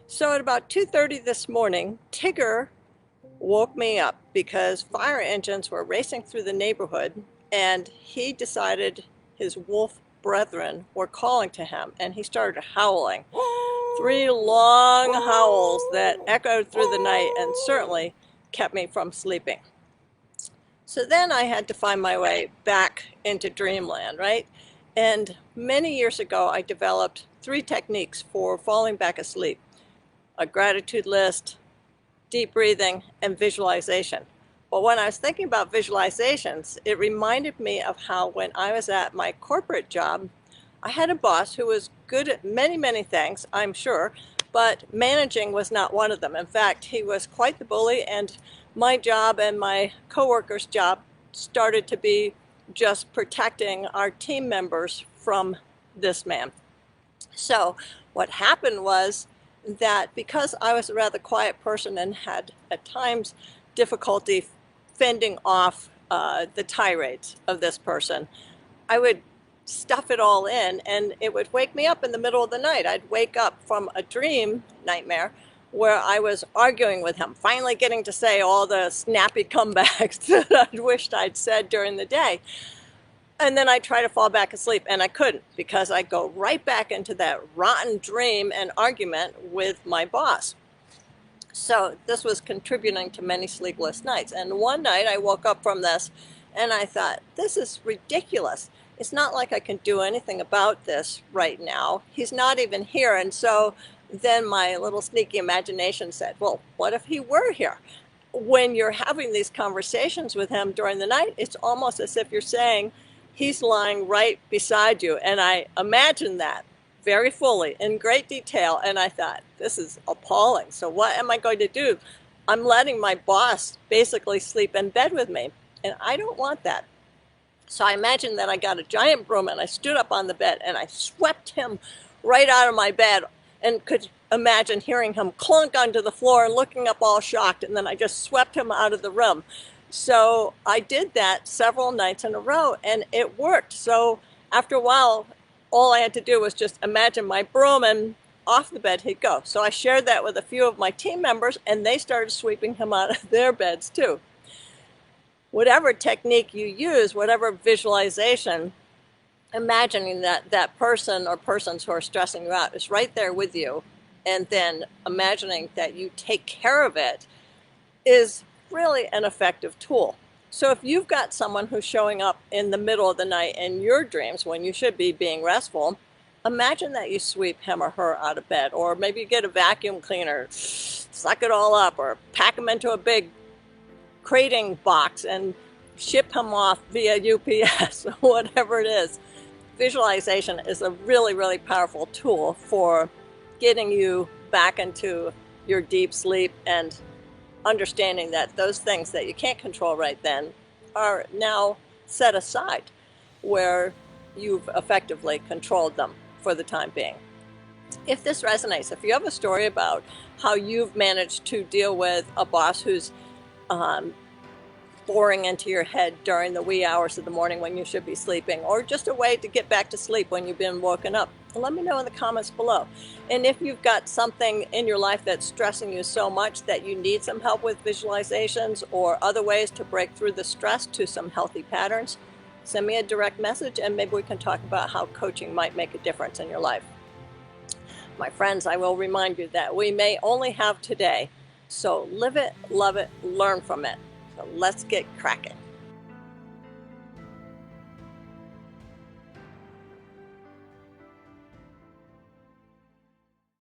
So at about 2:30 this morning, Tigger woke me up because fire engines were racing through the neighborhood, and he decided his wolf brethren were calling to him, and he started howling. Three long howls that echoed through the night and certainly kept me from sleeping. So then I had to find my way back into dreamland, right? And many years ago, I developed three techniques for falling back asleep: a gratitude list, deep breathing, and visualization. But when I was thinking about visualizations, it reminded me of how when I was at my corporate job, I had a boss who was good at many, many things, I'm sure, but managing was not one of them. In fact, he was quite the bully, and my job and my coworkers' job started to be just protecting our team members from this man. So what happened was that because I was a rather quiet person and had at times difficulty fending off the tirades of this person, I would stuff it all in, and it would wake me up in the middle of the night. I'd wake up from a dream nightmare where I was arguing with him, finally getting to say all the snappy comebacks that I'd wished I'd said during the day. And then I try to fall back asleep, and I couldn't, because I go right back into that rotten dream and argument with my boss. So this was contributing to many sleepless nights. And one night I woke up from this and I thought, this is ridiculous. It's not like I can do anything about this right now. He's not even here. And so then my little sneaky imagination said, well, what if he were here? When you're having these conversations with him during the night, it's almost as if you're saying, he's lying right beside you. And I imagined that very fully, in great detail, and I thought, this is appalling. So what am I going to do? I'm letting my boss basically sleep in bed with me, and I don't want that. So I imagined that I got a giant broom and I stood up on the bed and I swept him right out of my bed, and could imagine hearing him clunk onto the floor and looking up all shocked, and then I just swept him out of the room. So I did that several nights in a row, and it worked. So after a while, all I had to do was just imagine my broom, and off the bed he'd go. So I shared that with a few of my team members, and they started sweeping him out of their beds too. Whatever technique you use, whatever visualization, imagining that that person or persons who are stressing you out is right there with you, and then imagining that you take care of it, is really an effective tool. So if you've got someone who's showing up in the middle of the night in your dreams when you should be being restful, imagine that you sweep him or her out of bed, or maybe you get a vacuum cleaner, suck it all up, or pack him into a big crating box and ship him off via UPS, whatever it is. Visualization is a really, really powerful tool for getting you back into your deep sleep, and understanding that those things that you can't control right then are now set aside, where you've effectively controlled them for the time being. If this resonates, if you have a story about how you've managed to deal with a boss who's boring into your head during the wee hours of the morning when you should be sleeping, or just a way to get back to sleep when you've been woken up, let me know in the comments below. And if you've got something in your life that's stressing you so much that you need some help with visualizations or other ways to break through the stress to some healthy patterns, send me a direct message, and maybe we can talk about how coaching might make a difference in your life. My friends, I will remind you that we may only have today, so live it, love it, learn from it. So let's get cracking.